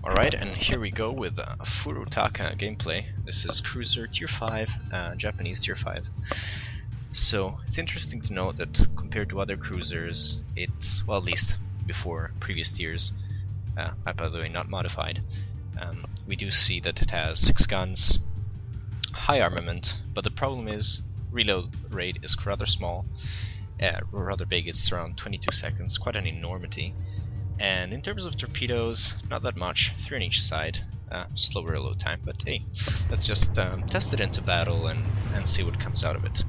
Alright, and here we go with Furutaka gameplay. This is Cruiser Tier 5, Japanese Tier 5. So, it's interesting to note that compared to other cruisers, it's, well, at least before previous tiers, by the way, not modified, we do see that it has 6 guns, high armament, but the problem is reload rate is rather small, rather big, it's around 22 seconds, quite an enormity. And in terms of torpedoes, not that much, 3 on each side, slower reload time, but hey, let's just test it into battle and see what comes out of it.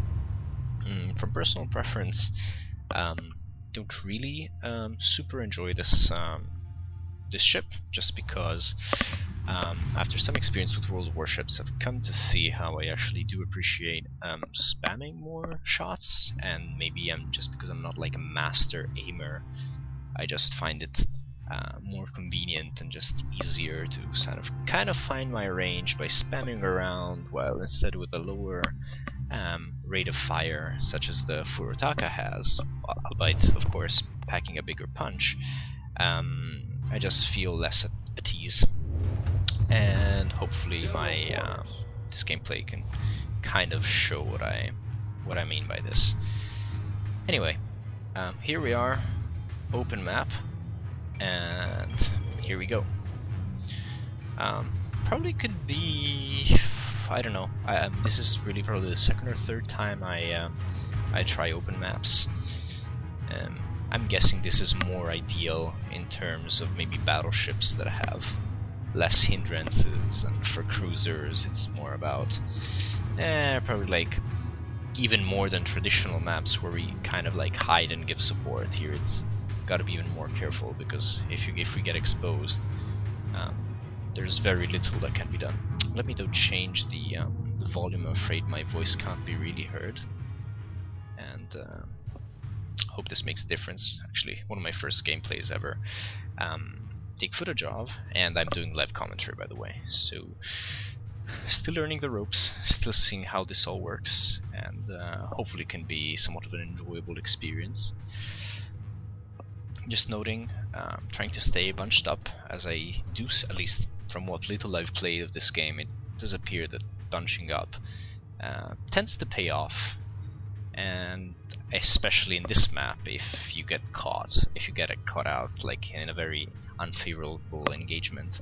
From personal preference, don't really super enjoy this this ship, just because after some experience with World Warships, I've come to see how I actually do appreciate spamming more shots, and maybe just because I'm not like a master aimer, I just find it more convenient and just easier to kind of find my range by spamming around, while instead with a lower rate of fire, such as the Furutaka has, albeit of course packing a bigger punch, I just feel less at ease, and hopefully my this gameplay can kind of show what I mean by this. Anyway, here we are. Open map, and here we go. Probably could be, I don't know. This is really probably the second or third time I try open maps. I'm guessing this is more ideal in terms of maybe battleships that have less hindrances, and for cruisers it's more about probably like even more than traditional maps where we kind of like hide and give support. Here it's got to be even more careful, because if we get exposed, there's very little that can be done. Let me though change the volume. I'm afraid my voice can't be really heard, and hope this makes a difference. Actually, one of my first gameplays ever. Take footage of, and I'm doing live commentary, by the way, so still learning the ropes, still seeing how this all works, and hopefully it can be somewhat of an enjoyable experience. Just noting, trying to stay bunched up, as I do, at least from what little I've played of this game, it does appear that bunching up tends to pay off, and especially in this map, if you get caught out like in a very unfavorable engagement,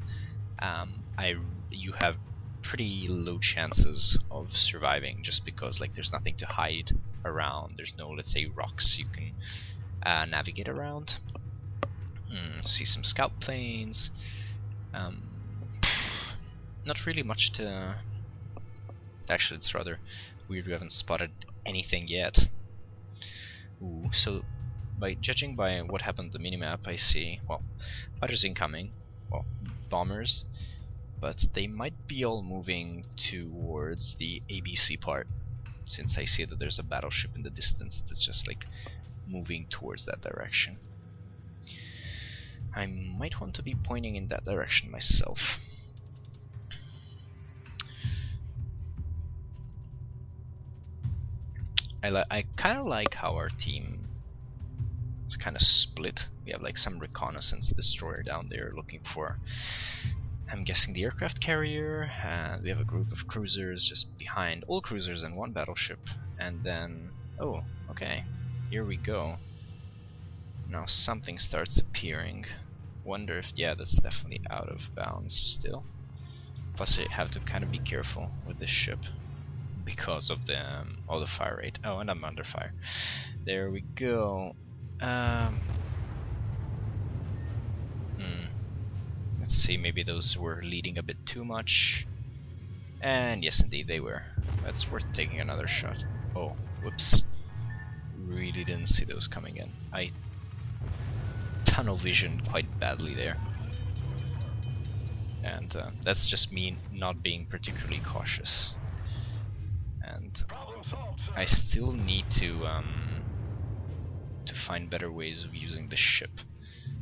you have pretty low chances of surviving, just because like there's nothing to hide around. There's no, let's say, rocks you can navigate around. See some scout planes. Not really much to. Actually, it's rather weird we haven't spotted anything yet. Ooh, so judging by what happened on the minimap, I see, well, fighters incoming, well, bombers, but they might be all moving towards the ABC part, since I see that there's a battleship in the distance that's just like moving towards that direction. I might want to be pointing in that direction myself. I kind of like how our team is kind of split. We have like some reconnaissance destroyer down there looking for, I'm guessing, the aircraft carrier, and we have a group of cruisers just behind, all cruisers and one battleship, and then, oh, okay, here we go. Now something starts appearing. Wonder if, yeah, that's definitely out of bounds still. Plus you have to kind of be careful with this ship because of the fire rate. Oh, and I'm under fire. There we go. Let's see, maybe those were leading a bit too much. And yes, indeed they were. That's worth taking another shot. Oh, whoops. Really didn't see those coming in. I tunnel vision quite badly there. And that's just me not being particularly cautious. And I still need to find better ways of using the ship,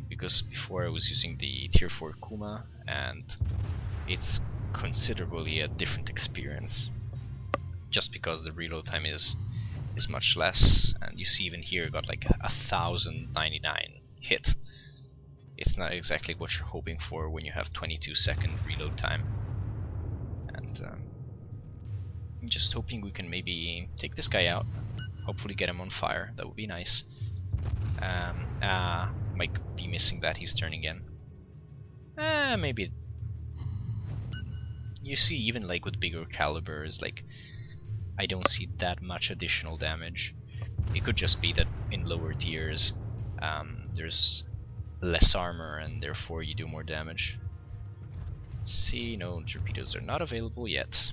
because before I was using the Tier 4 Kuma, and it's considerably a different experience, just because the reload time is much less, and you see even here got like 1099 hit. it's not exactly what you're hoping for when you have 22-second reload time. And I'm just hoping we can maybe take this guy out, hopefully get him on fire. That would be nice. Might be missing that. He's turning in. Maybe. You see, even like with bigger calibers, like I don't see that much additional damage. It could just be that in lower tiers there's less armor and therefore you do more damage. Let's see, no torpedoes are not available yet.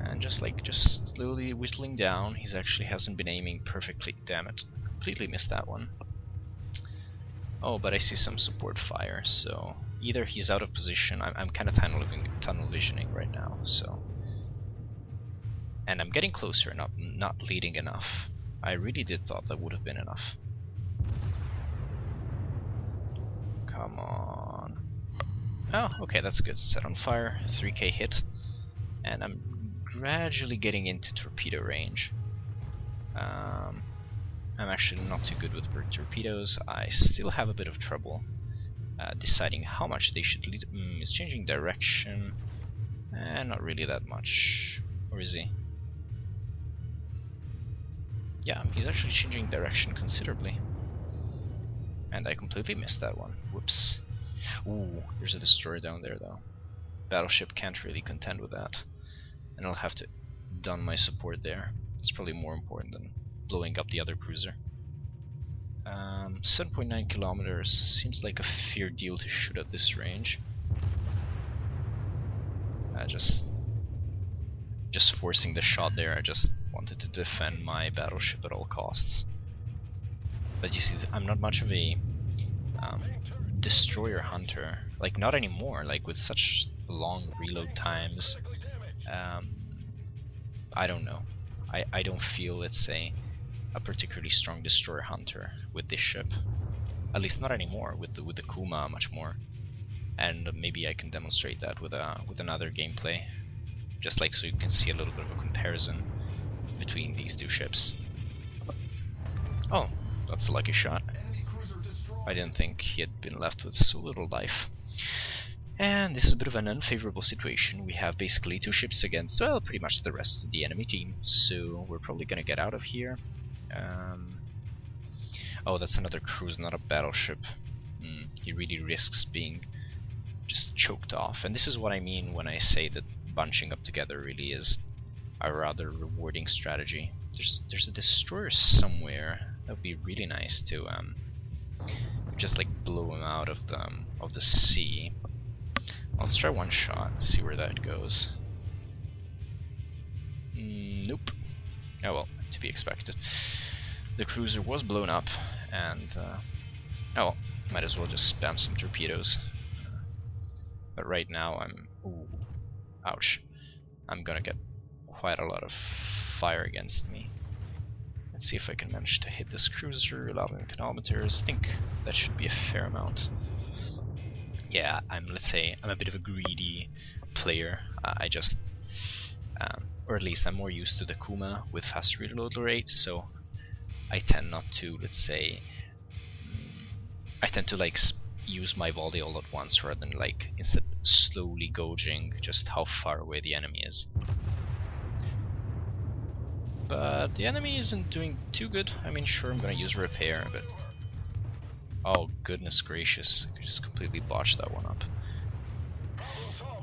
And just slowly whittling down. He's actually hasn't been aiming perfectly. Damn it, completely missed that one. Oh, but I see some support fire, so either he's out of position. I'm kind of tunnel visioning right now, so. And I'm getting closer, not leading enough. I really did thought that would have been enough. Come on. Oh, okay, that's good. Set on fire, 3k hit. And I'm gradually getting into torpedo range. I'm actually not too good with torpedoes. I still have a bit of trouble deciding how much they should lead. It's changing direction. Not really that much. Or is he? Yeah, he's actually changing direction considerably. And I completely missed that one. Whoops. Ooh, there's a destroyer down there though. Battleship can't really contend with that. And I'll have to dun my support there. It's probably more important than blowing up the other cruiser. 7.9 kilometers seems like a fair deal to shoot at this range. Just forcing the shot there. I just wanted to defend my battleship at all costs. But you see, I'm not much of a destroyer hunter. Like, not anymore. Like, with such long reload times, I don't know. I don't feel, let's say, a particularly strong destroyer hunter with this ship. At least not anymore. With the Kuma, much more. And maybe I can demonstrate that with another gameplay, just like so you can see a little bit of a comparison between these two ships. Oh, that's a lucky shot. I didn't think he had been left with so little life. And this is a bit of an unfavorable situation. We have basically two ships against, well, pretty much the rest of the enemy team. So we're probably gonna get out of here. Oh, that's another cruise, not a battleship. He really risks being just choked off. And this is what I mean when I say that bunching up together really is a rather rewarding strategy. There's a destroyer somewhere. That would be really nice to just like blow him out of the sea. Let's try one shot, see where that goes. Nope. Oh well, to be expected. The cruiser was blown up, and oh well, might as well just spam some torpedoes. But right now ooh, ouch. I'm gonna get quite a lot of fire against me. Let's see if I can manage to hit this cruiser. 11 kilometers. I think that should be a fair amount. Yeah, let's say I'm a bit of a greedy player. I just, or at least I'm more used to the Kuma with fast reload rate, so I tend not to, let's say, I tend to like use my volley all at once rather than like instead slowly gauging just how far away the enemy is. But the enemy isn't doing too good. I mean, sure, I'm gonna use repair, but oh goodness gracious, I just completely botched that one up.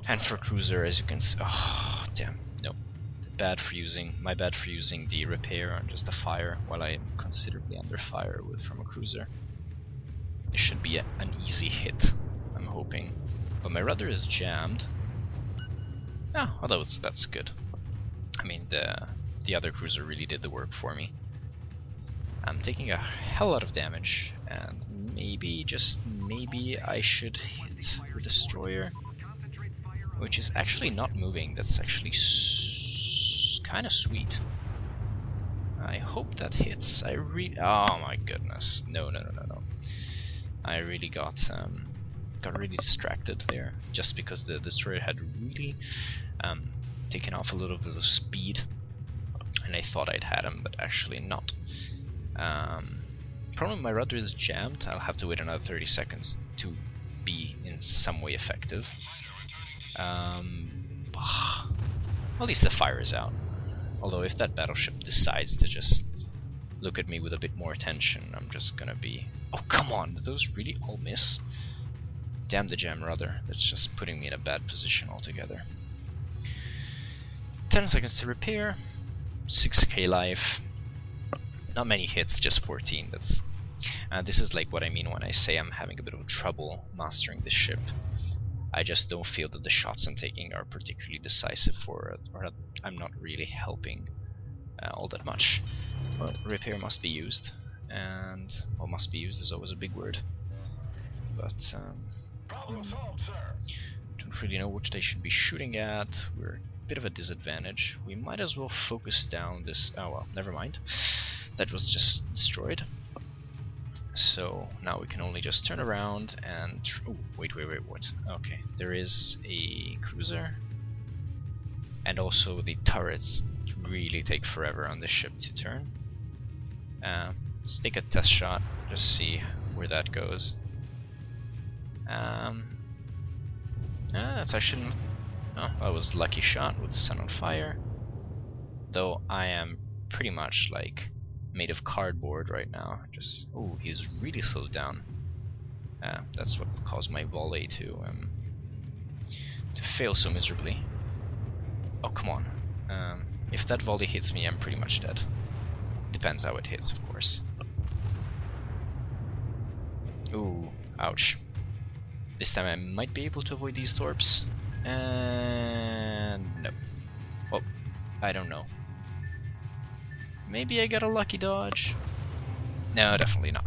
And for cruiser, as you can see, oh damn, no, my bad for using the repair on just the fire while I am considerably under fire from a cruiser. It should be an easy hit, I'm hoping, but my rudder is jammed. Ah, although that's good. I mean, the other cruiser really did the work for me. I'm taking a hell lot of damage, and maybe, just maybe, I should hit the destroyer, which is actually not moving. That's actually kind of sweet. I hope that hits. Oh my goodness, no. I really got really distracted there, just because the destroyer had really taken off a little bit of speed, and I thought I'd had him, but actually not. Problem, my rudder is jammed. I'll have to wait another 30 seconds to be in some way effective. At least the fire is out. Although if that battleship decides to just look at me with a bit more attention, I'm just gonna be... Oh, come on! Did those really all miss? Damn the jam rudder. That's just putting me in a bad position altogether. 10 seconds to repair. 6k life. Not many hits, just 14. That's this is like what I mean when I say I'm having a bit of trouble mastering this ship. I just don't feel that the shots I'm taking are particularly decisive for it, or that I'm not really helping all that much. Well, repair must be used, and well, must be used is always a big word. But don't really know which they should be shooting at. We're a bit of a disadvantage. We might as well focus down this. Oh well, never mind. That was just destroyed. So now we can only just turn around and... Oh, wait, what? Okay, there is a cruiser. And also the turrets really take forever on this ship to turn. Let's take a test shot, just see where that goes. That's actually not... Oh, that was a lucky shot with the sun on fire. Though I am pretty much like made of cardboard right now. Just... Oh, he's really slowed down. That's what caused my volley to fail so miserably. Oh, come on. If that volley hits me, I'm pretty much dead. Depends how it hits, of course. Ooh, ouch. This time I might be able to avoid these torps. And no. Well, I don't know. Maybe I got a lucky dodge? No, definitely not.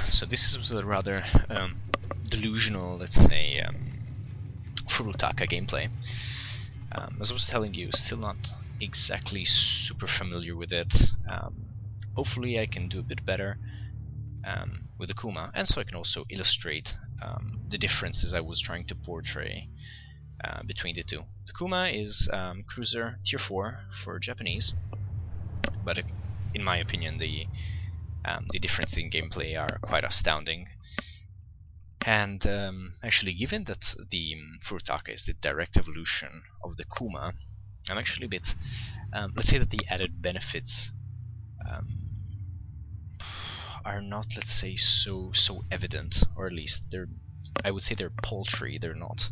So this is a rather delusional, let's say, Furutaka gameplay. As I was telling you, still not exactly super familiar with it. Hopefully I can do a bit better with the Kuma, and so I can also illustrate the differences I was trying to portray between the two. The Kuma is cruiser tier 4 for Japanese, but in my opinion the differences in gameplay are quite astounding. And actually, given that the Furutaka is the direct evolution of the Kuma, I'm actually a bit... let's say that the added benefits are not, let's say, so evident, or at least they're... I would say they're paltry. They're not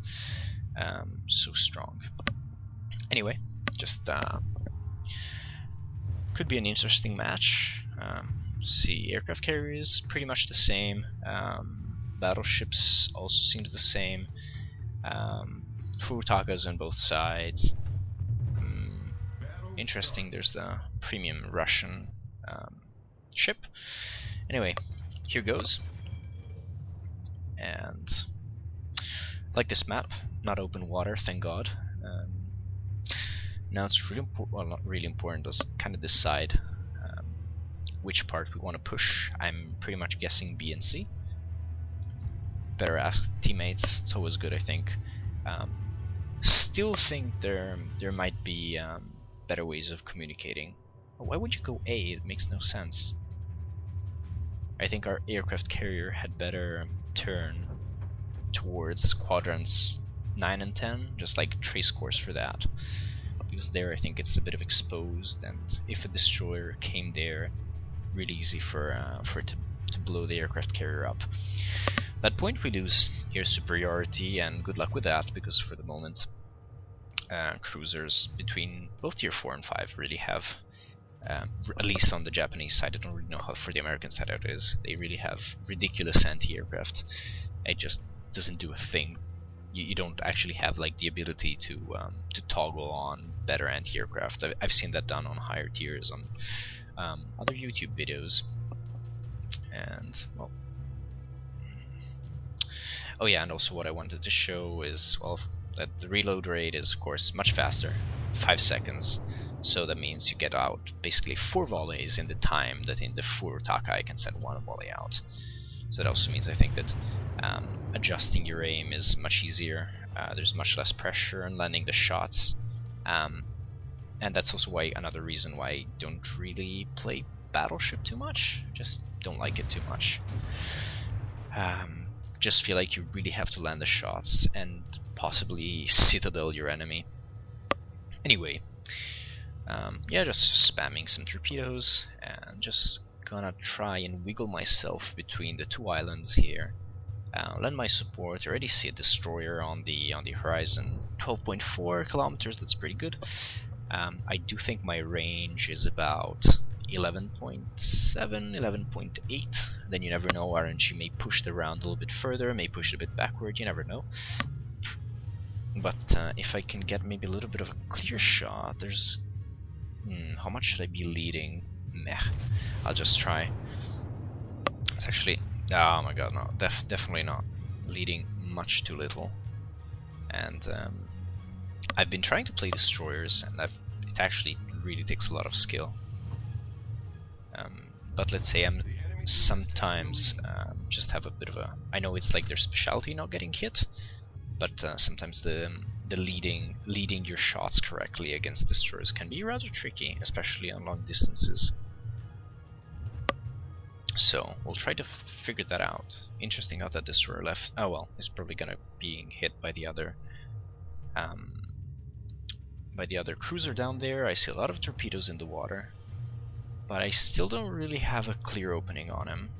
so strong. Anyway, just could be an interesting match. See, aircraft carriers pretty much the same. Battleships also seems the same. Furutakas on both sides. Interesting, there's the premium Russian ship. Anyway, here goes. And like this map, not open water, thank God. Now it's really important, well, not really important, just kind of decide which part we want to push. I'm pretty much guessing B and C. Better ask teammates, it's always good, I think. Still think there might be better ways of communicating. Why would you go A? It makes no sense. I think our aircraft carrier had better turn towards quadrants 9 and 10, just like trace course for that. Because there I think it's a bit of exposed, and if a destroyer came there, really easy for it to blow the aircraft carrier up. That point we lose air superiority, and good luck with that, because for the moment cruisers between both tier 4 and 5 really have, at least on the Japanese side, I don't really know how for the American side how it is, they really have ridiculous anti-aircraft. It just doesn't do a thing. You don't actually have like the ability to toggle on better anti-aircraft. I've seen that done on higher tiers on other YouTube videos. And well, oh yeah, and also what I wanted to show is, well, that the reload rate is of course much faster, 5 seconds. So that means you get out basically 4 volleys in the time that in the Furutaka I can send 1 volley out. So that also means I think that adjusting your aim is much easier. There's much less pressure on landing the shots, and that's also why another reason why I don't really play battleship too much. Just don't like it too much. Just feel like you really have to land the shots and possibly citadel your enemy. Anyway, yeah, just spamming some torpedoes and just gonna try and wiggle myself between the two islands here. Lend my support. Already see a destroyer on the horizon. 12.4 kilometers. That's pretty good. I do think my range is about 11.7, 11.8. Then you never know. RNG may push the round a little bit further, may push it a bit backward. You never know. But if I can get maybe a little bit of a clear shot, there's. How much should I be leading? Meh. I'll just try. It's actually. Oh my god, no, definitely not. Leading much too little. And I've been trying to play destroyers, and it actually really takes a lot of skill. But let's say I'm sometimes just have a bit of a. I know it's like their specialty not getting hit, but sometimes the leading your shots correctly against destroyers can be rather tricky, especially on long distances. So we'll try to figure that out. Interesting how that destroyer left. Oh well, it's probably gonna be hit by the other cruiser down there. I see a lot of torpedoes in the water, but I still don't really have a clear opening on him.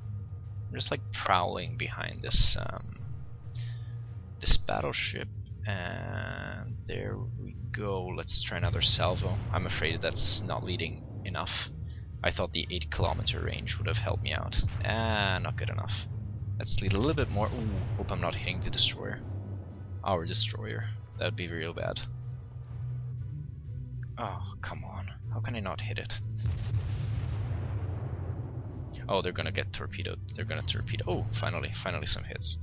I'm just like prowling behind this this battleship, and there we go. Let's try another salvo. I'm afraid that's not leading enough. I thought the 8-kilometer range would have helped me out. Not good enough. Let's lead a little bit more. Ooh, hope I'm not hitting the destroyer. Our destroyer. That would be real bad. Oh, come on. How can I not hit it? Oh, they're gonna get torpedoed. They're gonna torpedo. Oh, finally some hits.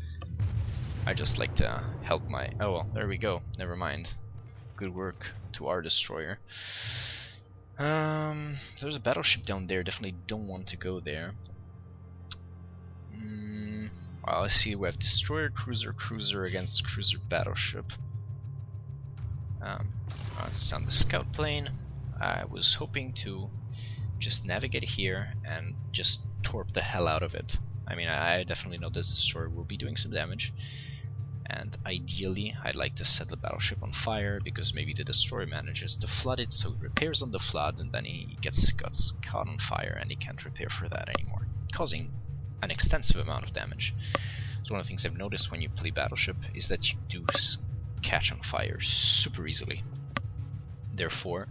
I just like to help my... Oh well, there we go. Never mind. Good work to our destroyer. There's a battleship down there. Definitely don't want to go there. Well, I see we have destroyer, cruiser against cruiser, battleship. It's on the scout plane. I was hoping to just navigate here and just torp the hell out of it. I mean, I definitely know this destroyer will be doing some damage. And ideally, I'd like to set the battleship on fire, because maybe the destroyer manages to flood it, so it repairs on the flood, and then he gets caught on fire, and he can't repair for that anymore, causing an extensive amount of damage. So one of the things I've noticed when you play battleship is that you do catch on fire super easily. Therefore,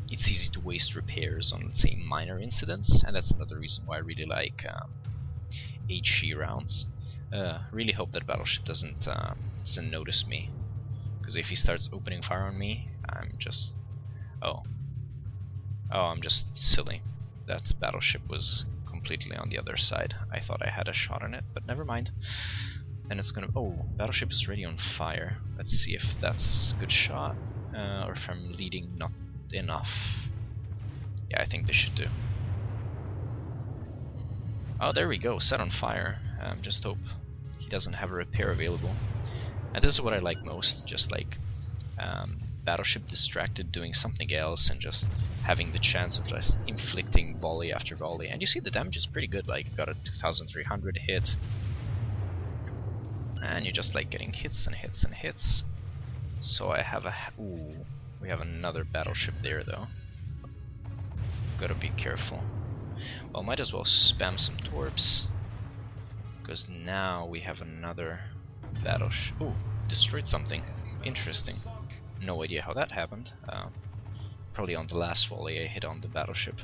it's easy to waste repairs on, let's say, minor incidents, and that's another reason why I really like HE rounds. Really hope that battleship doesn't notice me, because if he starts opening fire on me, I'm just I'm just silly. That battleship was completely on the other side. I thought I had a shot on it, but never mind. Then it's gonna... Oh, battleship is already on fire. Let's see if that's a good shot, or if I'm leading not enough. Yeah, I think this should do. Oh, there we go, set on fire. Just hope he doesn't have a repair available. And this is what I like most, just like battleship distracted doing something else and just having the chance of just inflicting volley after volley. And you see the damage is pretty good, like got a 2300 hit. And you're just like getting hits and hits and hits. So I have a... Ooh, we have another battleship there though. Gotta be careful. Well, might as well spam some torps, because now we have another battleship. Oh, destroyed something. Interesting. No idea how that happened. Probably on the last volley I hit on the battleship.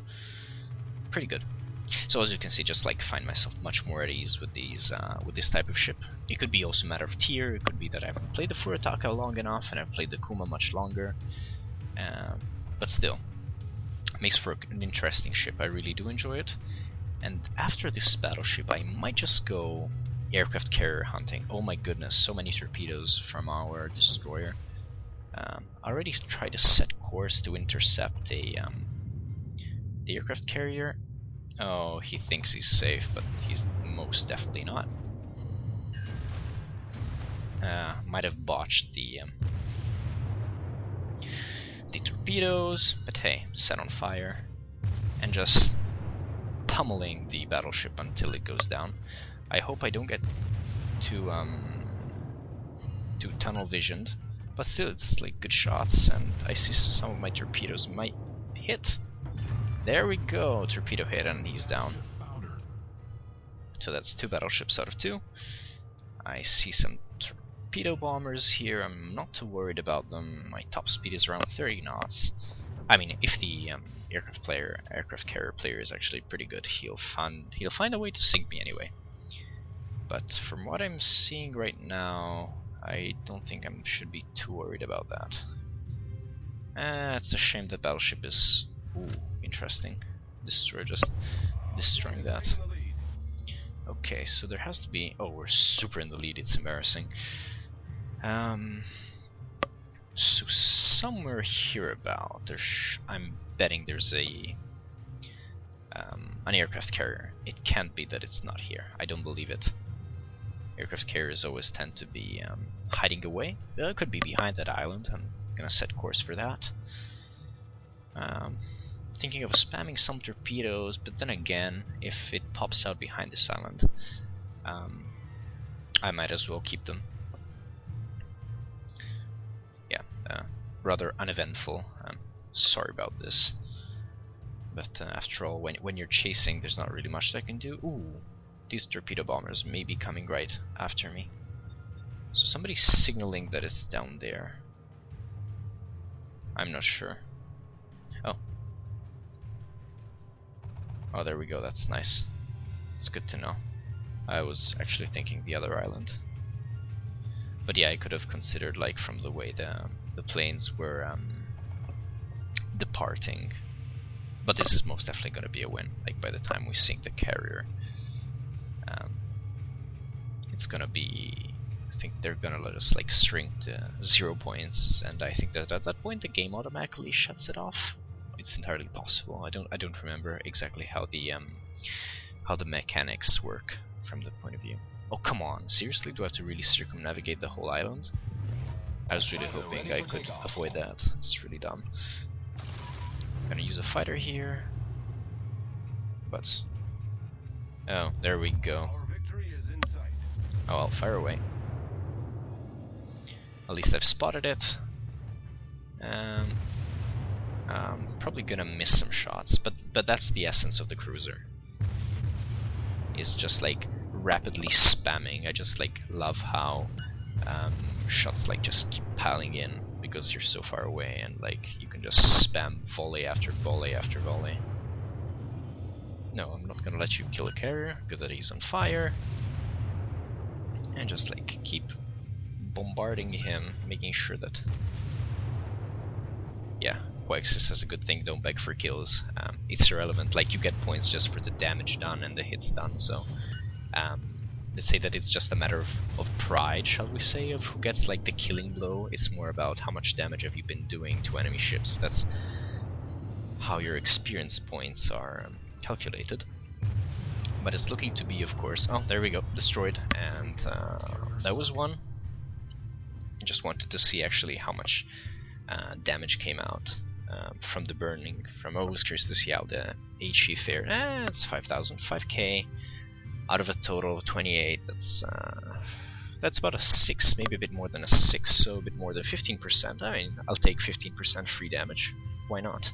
Pretty good. So as you can see, just like find myself much more at ease with these, with this type of ship. It could be also a matter of tier. It could be that I haven't played the Furutaka long enough and I've played the Kuma much longer. But still, makes for an interesting ship. I really do enjoy it. And after this battleship, I might just go aircraft carrier hunting. Oh my goodness, so many torpedoes from our destroyer. I already tried to set course to intercept the aircraft carrier. Oh, he thinks he's safe, but he's most definitely not. Might have botched the torpedoes, but hey, set on fire and just pummeling the battleship until it goes down. I hope I don't get too tunnel visioned, but still it's like good shots, and I see some of my torpedoes might hit. There we go, torpedo hit and he's down. So that's 2 battleships out of 2. I see some torpedo bombers here. I'm not too worried about them. My top speed is around 30 knots. I mean, if the aircraft carrier player is actually pretty good, he'll find a way to sink me anyway. But from what I'm seeing right now, I don't think I should be too worried about that. It's a shame that battleship is interesting. Just destroying that. Okay, so there has to be... Oh, we're super in the lead, it's embarrassing. So somewhere hereabout, I'm betting there's an aircraft carrier. It can't be that it's not here. I don't believe it. Aircraft carriers always tend to be hiding away. It could be behind that island. I'm gonna set course for that. Thinking of spamming some torpedoes, but then again, if it pops out behind this island, I might as well keep them. Yeah, rather uneventful. I'm sorry about this, but after all, when you're chasing, there's not really much that I can do. Ooh, these torpedo bombers may be coming right after me. So somebody's signaling that it's down there. I'm not sure. Oh, there we go, that's nice. It's good to know. I was actually thinking the other island. But yeah, I could have considered, like, from the way the planes were departing. But this is most definitely going to be a win. Like, by the time we sink the carrier, it's going to be... I think they're going to let us, like, shrink to 0 points, and I think that at that point the game automatically shuts it off. It's entirely possible. I don't remember exactly how the mechanics work from that point of view. Oh, come on, seriously? Do I have to really circumnavigate the whole island? I was really hoping I could avoid that. It's really dumb. I'm gonna use a fighter here, but oh, there we go. Oh well, fire away. At least I've spotted it. I'm probably gonna miss some shots, but that's the essence of the cruiser. It's just like rapidly spamming. I just like love how shots like just keep piling in because you're so far away, and like you can just spam volley after volley after volley. No, I'm not gonna let you kill a carrier. Good that he's on fire, and just like keep bombarding him, making sure that Coexist has a good thing, don't beg for kills. It's irrelevant, like you get points just for the damage done and the hits done, so let's say that it's just a matter of pride, shall we say, of who gets like the killing blow. It's more about how much damage have you been doing to enemy ships. That's how your experience points are calculated. But it's looking to be, of course, oh, there we go, destroyed, and that was one. I just wanted to see actually how much damage came out from the burning. I was curious to see how the HE fared. It's 5,000, 5k out of a total of 28. That's about a 6, maybe a bit more than a 6, so a bit more than 15%. I mean, I'll take 15% free damage. Why not?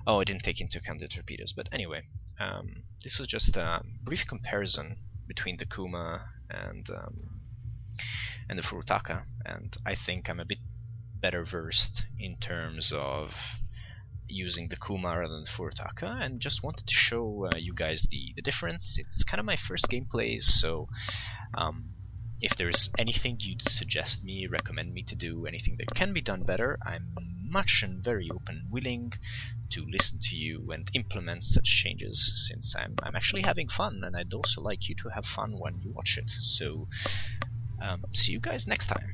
Oh, I didn't take into account the torpedoes, but anyway, this was just a brief comparison between the Kuma and the Furutaka, and I think I'm a bit better versed in terms of using the Kuma rather than the Furutaka, and just wanted to show you guys the difference. It's kind of my first gameplays, so if there's anything you'd suggest me, recommend me to do, anything that can be done better, I'm much and very open and willing to listen to you and implement such changes, since I'm actually having fun, and I'd also like you to have fun when you watch it. So see you guys next time.